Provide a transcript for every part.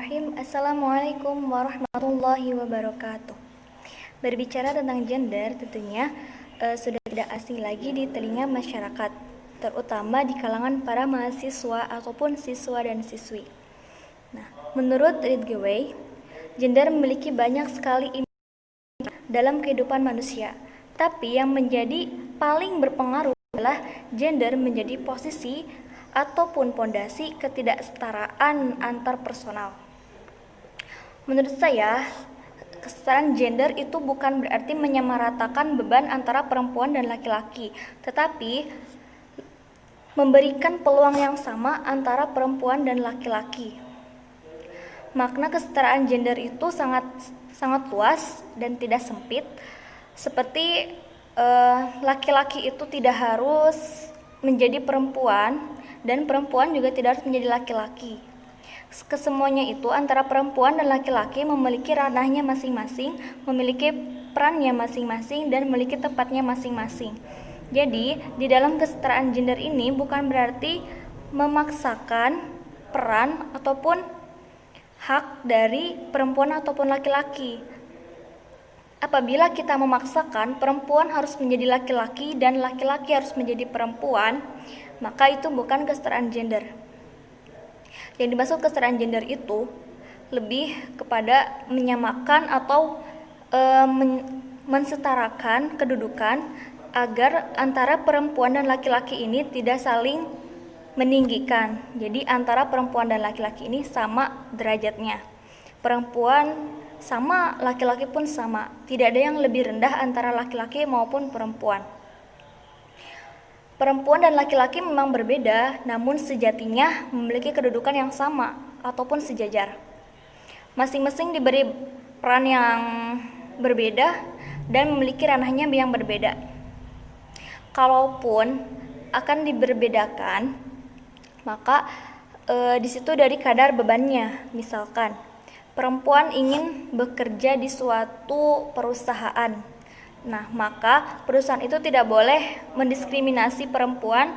Bismillahirrahmanirrahim. Assalamualaikum warahmatullahi wabarakatuh. Berbicara tentang gender tentunya sudah tidak asing lagi di telinga masyarakat, terutama di kalangan para mahasiswa ataupun siswa dan siswi. Nah, menurut Ridgway, gender memiliki banyak sekali dalam kehidupan manusia. Tapi yang menjadi paling berpengaruh adalah gender menjadi posisi ataupun pondasi ketidaksetaraan antar personal. Menurut saya, kesetaraan gender itu bukan berarti menyamaratakan beban antara perempuan dan laki-laki, tetapi memberikan peluang yang sama antara perempuan dan laki-laki. Makna kesetaraan gender itu sangat luas dan tidak sempit. Seperti laki-laki itu tidak harus menjadi perempuan dan perempuan juga tidak harus menjadi laki-laki. Kesemuanya itu antara perempuan dan laki-laki memiliki ranahnya masing-masing, memiliki perannya masing-masing dan memiliki tempatnya masing-masing. Jadi, di dalam kesetaraan gender ini bukan berarti memaksakan peran ataupun hak dari perempuan ataupun laki-laki. Apabila kita memaksakan perempuan harus menjadi laki-laki dan laki-laki harus menjadi perempuan, maka itu bukan kesetaraan gender. Yang dimaksud kesetaraan gender itu lebih kepada menyamakan atau mensetarakan kedudukan agar antara perempuan dan laki-laki ini tidak saling meninggikan. Jadi antara perempuan dan laki-laki ini sama derajatnya. Perempuan sama, laki-laki pun sama. Tidak ada yang lebih rendah antara laki-laki maupun perempuan. Perempuan dan laki-laki memang berbeda, namun sejatinya memiliki kedudukan yang sama ataupun sejajar. Masing-masing diberi peran yang berbeda dan memiliki ranahnya yang berbeda. Kalaupun akan diberbedakan, maka di situ dari kadar bebannya. Misalkan perempuan ingin bekerja di suatu perusahaan. Nah, maka perusahaan itu tidak boleh mendiskriminasi perempuan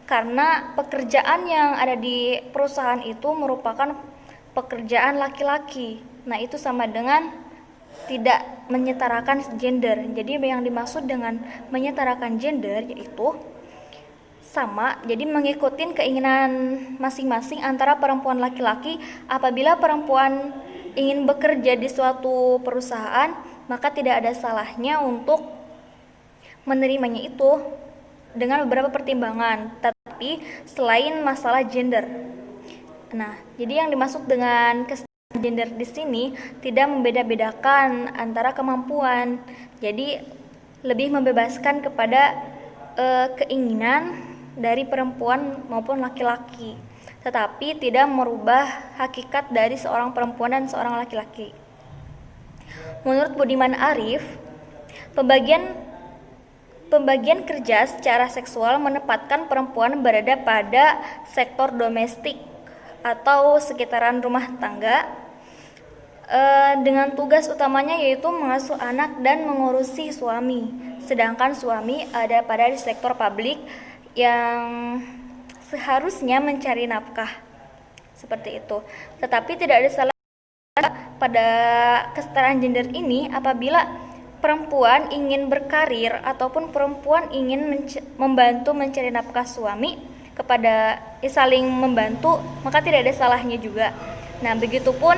karena pekerjaan yang ada di perusahaan itu merupakan pekerjaan laki-laki. Nah, itu sama dengan tidak menyetarakan gender. Jadi yang dimaksud dengan menyetarakan gender yaitu sama, jadi mengikuti keinginan masing-masing antara perempuan laki-laki. Apabila perempuan ingin bekerja di suatu perusahaan, maka tidak ada salahnya untuk menerimanya itu dengan beberapa pertimbangan, tapi selain masalah gender. Nah, jadi yang dimaksud dengan kesetaraan gender di sini tidak membeda-bedakan antara kemampuan. Jadi lebih membebaskan kepada keinginan dari perempuan maupun laki-laki, tetapi tidak merubah hakikat dari seorang perempuan dan seorang laki-laki. Menurut Budiman Arif, pembagian kerja secara seksual menempatkan perempuan berada pada sektor domestik atau sekitaran rumah tangga dengan tugas utamanya yaitu mengasuh anak dan mengurusi suami, sedangkan suami ada pada di sektor publik yang seharusnya mencari nafkah, seperti itu. Tetapi tidak ada salah pada kesetaraan gender ini apabila perempuan ingin berkarir ataupun perempuan ingin membantu mencari nafkah suami kepada saling membantu, maka tidak ada salahnya juga. Nah, begitupun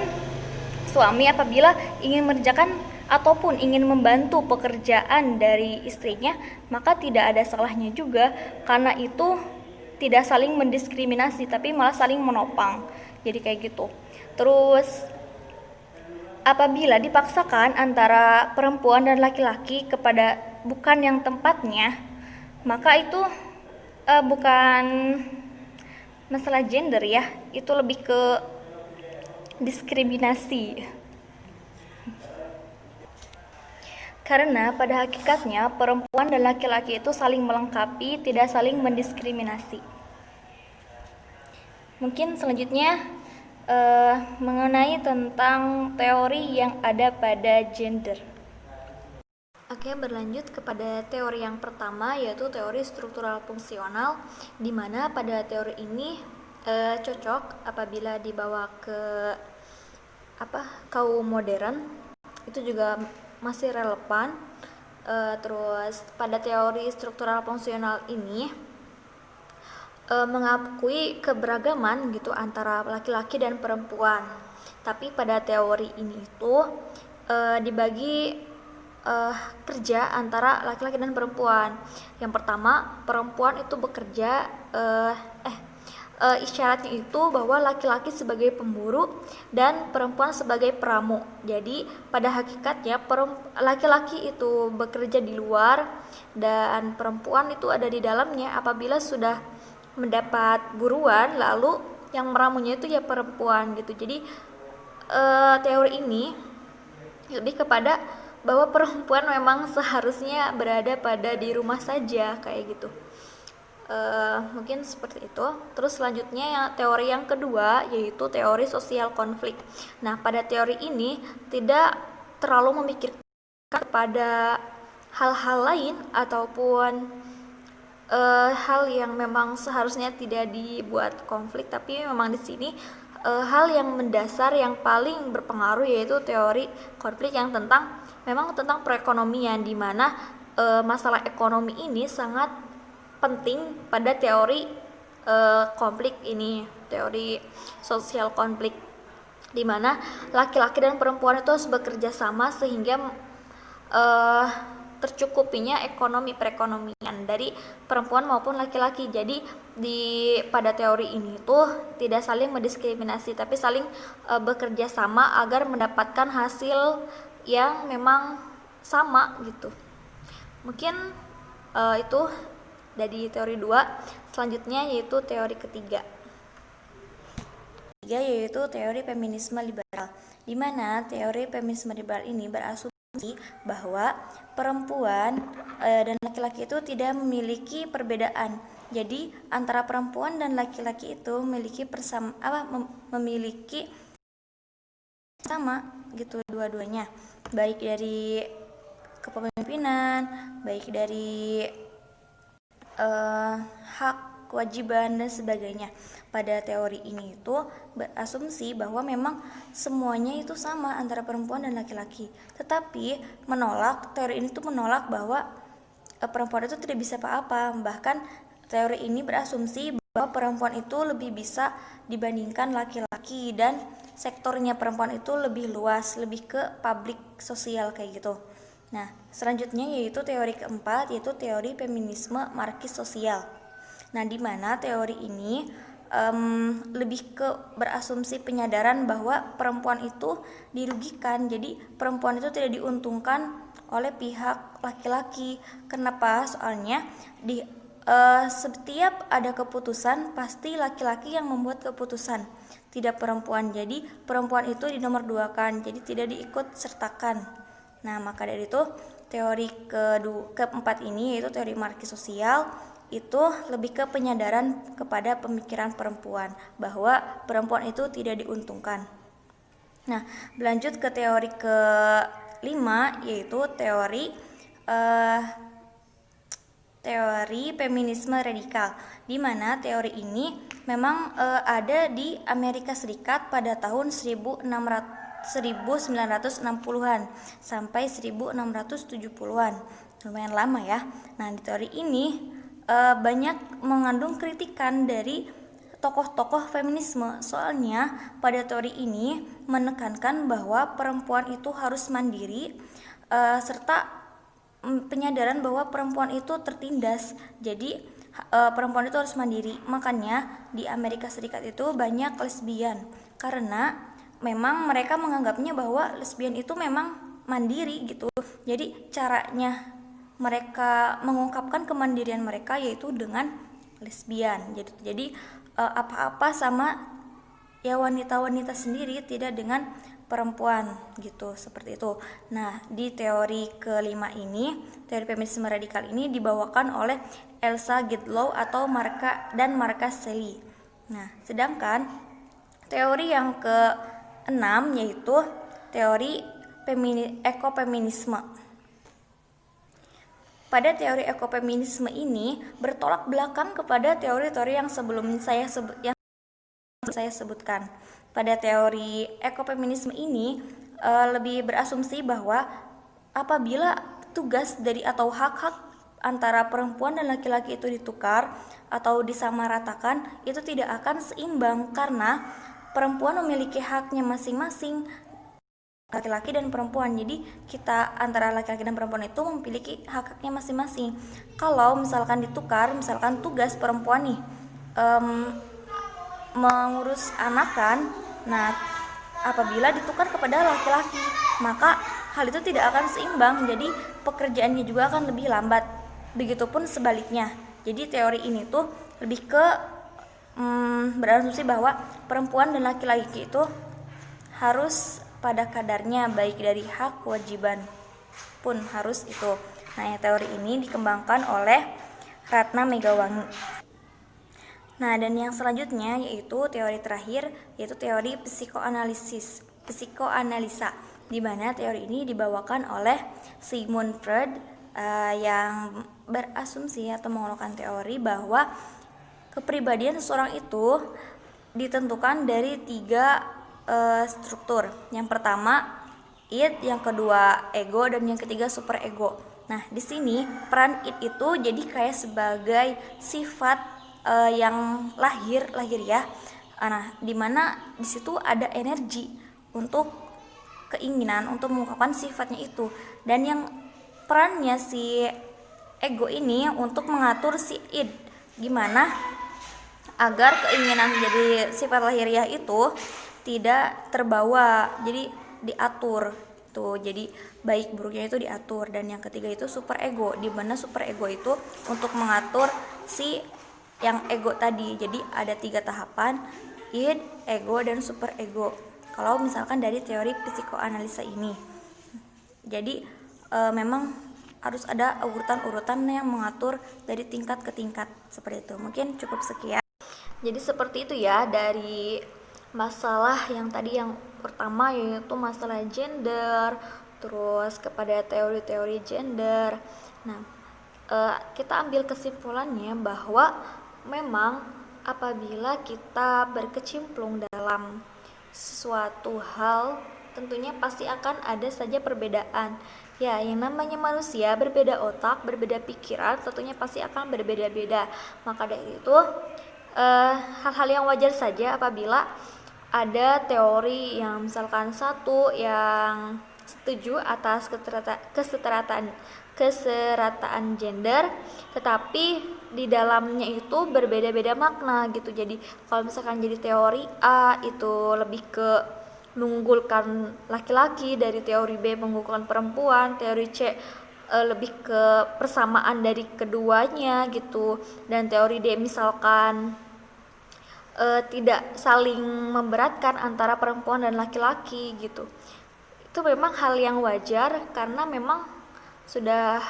suami apabila ingin mengerjakan ataupun ingin membantu pekerjaan dari istrinya, maka tidak ada salahnya juga, karena itu tidak saling mendiskriminasi tapi malah saling menopang. Jadi kayak gitu. Terus apabila dipaksakan antara perempuan dan laki-laki kepada bukan yang tempatnya, maka itu bukan masalah gender ya, itu lebih ke diskriminasi. Karena pada hakikatnya perempuan dan laki-laki itu saling melengkapi, tidak saling mendiskriminasi. Mungkin selanjutnya mengenai tentang teori yang ada pada gender. Oke, berlanjut kepada teori yang pertama, yaitu teori struktural fungsional, di mana pada teori ini cocok apabila dibawa ke kaum modern itu juga masih relevan. Terus pada teori struktural fungsional ini mengakui keberagaman gitu antara laki-laki dan perempuan. Tapi pada teori ini itu dibagi kerja antara laki-laki dan perempuan. Yang pertama, perempuan itu bekerja isyaratnya itu bahwa laki-laki sebagai pemburu dan perempuan sebagai peramu. Jadi pada hakikatnya laki-laki itu bekerja di luar dan perempuan itu ada di dalamnya. Apabila sudah mendapat buruan, lalu yang meramunya itu ya perempuan gitu. Jadi teori ini lebih kepada bahwa perempuan memang seharusnya berada di rumah saja kayak gitu. Mungkin seperti itu. Terus selanjutnya teori yang kedua yaitu teori sosial konflik. Nah, pada teori ini tidak terlalu memikirkan pada hal-hal lain ataupun hal yang memang seharusnya tidak dibuat konflik, tapi memang di sini hal yang mendasar yang paling berpengaruh yaitu teori konflik yang memang tentang perekonomian, di mana masalah ekonomi ini sangat penting pada teori konflik ini, teori sosial konflik, di mana laki-laki dan perempuan itu harus bekerja sama sehingga tercukupinya ekonomi perekonomian dari perempuan maupun laki-laki. Jadi pada teori ini tuh tidak saling mendiskriminasi, tapi saling bekerja sama agar mendapatkan hasil yang memang sama gitu. Mungkin itu dari teori 2. Selanjutnya yaitu teori ketiga yaitu teori feminisme liberal, di mana teori feminisme liberal ini berasumsi bahwa perempuan dan laki-laki itu tidak memiliki perbedaan. Jadi antara perempuan dan laki-laki itu memiliki sama gitu dua-duanya, baik dari kepemimpinan, baik dari hak, kewajiban dan sebagainya. Pada teori ini itu berasumsi bahwa memang semuanya itu sama antara perempuan dan laki-laki. Tetapi teori ini tuh menolak bahwa perempuan itu tidak bisa apa-apa. Bahkan teori ini berasumsi bahwa perempuan itu lebih bisa dibandingkan laki-laki dan sektornya perempuan itu lebih luas, lebih ke publik sosial kayak gitu. Nah, selanjutnya yaitu teori keempat, yaitu teori feminisme marxis sosial. Nah, di mana teori ini lebih ke berasumsi penyadaran bahwa perempuan itu dirugikan. Jadi perempuan itu tidak diuntungkan oleh pihak laki-laki. Kenapa? Soalnya setiap ada keputusan pasti laki-laki yang membuat keputusan, tidak perempuan. Jadi perempuan itu dinomorduakan, jadi tidak diikut sertakan. Nah, maka dari itu teori keempat ini yaitu teori marxis sosial itu lebih ke penyadaran kepada pemikiran perempuan bahwa perempuan itu tidak diuntungkan. Nah, berlanjut ke teori kelima yaitu teori feminisme radikal, di mana teori ini memang ada di Amerika Serikat pada tahun 1960-an sampai 1670-an. Lumayan lama ya. Nah, di teori ini banyak mengandung kritikan dari tokoh-tokoh feminisme. Soalnya pada teori ini menekankan bahwa perempuan itu harus mandiri serta penyadaran bahwa perempuan itu tertindas. Jadi perempuan itu harus mandiri. Makanya di Amerika Serikat itu banyak lesbian, karena memang mereka menganggapnya bahwa lesbian itu memang mandiri gitu. Jadi caranya mereka mengungkapkan kemandirian mereka yaitu dengan lesbian. Jadi apa-apa sama ya wanita-wanita sendiri, tidak dengan perempuan gitu, seperti itu. Nah, di teori kelima ini, teori feminisme radikal ini dibawakan oleh Elsa Gidlow atau Marka Selly. Nah, sedangkan teori yang keenam yaitu teori ekofeminisme. Pada teori ekofeminisme ini bertolak belakang kepada teori-teori yang sebelum saya sebutkan. pada teori ekofeminisme ini lebih berasumsi bahwa apabila tugas dari atau hak-hak antara perempuan dan laki-laki itu ditukar atau disamaratakan, itu tidak akan seimbang karena perempuan memiliki haknya masing-masing, laki-laki dan perempuan. Jadi kita antara laki-laki dan perempuan itu memiliki hak-haknya masing-masing. Kalau misalkan ditukar, misalkan tugas perempuan nih mengurus anakan, nah apabila ditukar kepada laki-laki, maka hal itu tidak akan seimbang, jadi pekerjaannya juga akan lebih lambat. Begitupun sebaliknya. Jadi teori ini tuh lebih ke berasumsi bahwa perempuan dan laki-laki itu harus pada kadarnya, baik dari hak kewajiban pun harus itu. Nah, teori ini dikembangkan oleh Ratna Megawangi. Nah, dan yang selanjutnya yaitu teori terakhir, yaitu teori psikoanalisa, di mana teori ini dibawakan oleh Sigmund Freud yang berasumsi atau mengeluarkan teori bahwa kepribadian seseorang itu ditentukan dari 3 struktur. Yang pertama id, yang kedua ego, dan yang ketiga super ego. Nah, di sini peran id itu jadi kayak sebagai sifat yang lahiriah. Nah, dimana di situ ada energi untuk keinginan untuk mengungkapkan sifatnya itu, dan yang perannya si ego ini untuk mengatur si id, gimana agar keinginan menjadi sifat lahiriah itu tidak terbawa, jadi diatur tuh, jadi baik buruknya itu diatur. Dan yang ketiga itu super ego, di mana super ego itu untuk mengatur si yang ego tadi. Jadi ada 3 tahapan, id, ego, dan super ego kalau misalkan dari teori psikoanalisa ini. Jadi memang harus ada urutan-urutan yang mengatur dari tingkat ke tingkat seperti itu. Mungkin cukup sekian. Jadi seperti itu ya dari masalah yang tadi, yang pertama yaitu masalah gender, terus kepada teori-teori gender. Nah, kita ambil kesimpulannya bahwa memang apabila kita berkecimpung dalam sesuatu hal, tentunya pasti akan ada saja perbedaan. Ya, yang namanya manusia berbeda otak, berbeda pikiran, tentunya pasti akan berbeda-beda. Maka dari itu hal-hal yang wajar saja apabila ada teori yang misalkan satu yang setuju atas keserataan gender, tetapi di dalamnya itu berbeda-beda makna gitu. Jadi kalau misalkan jadi teori A itu lebih ke mengunggulkan laki-laki, dari teori B mengunggulkan perempuan, teori C lebih ke persamaan dari keduanya gitu, dan teori D misalkan tidak saling memberatkan antara perempuan dan laki-laki gitu. Itu memang hal yang wajar karena memang sudah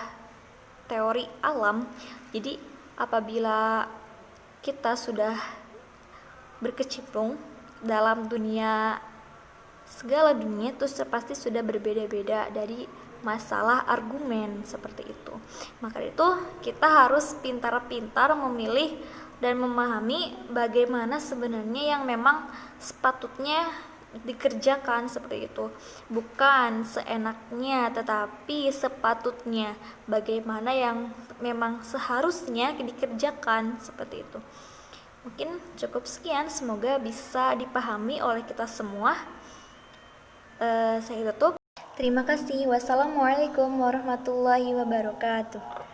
teori alam. Jadi apabila kita sudah berkecimpung dalam dunia, segala dunia itu pasti sudah berbeda-beda dari masalah argumen seperti itu. Maka itu kita harus pintar-pintar memilih dan memahami bagaimana sebenarnya yang memang sepatutnya dikerjakan seperti itu, bukan seenaknya tetapi sepatutnya, bagaimana yang memang seharusnya dikerjakan seperti itu. Mungkin cukup sekian, semoga bisa dipahami oleh kita semua. Saya tutup. Terima kasih. Wassalamualaikum warahmatullahi wabarakatuh.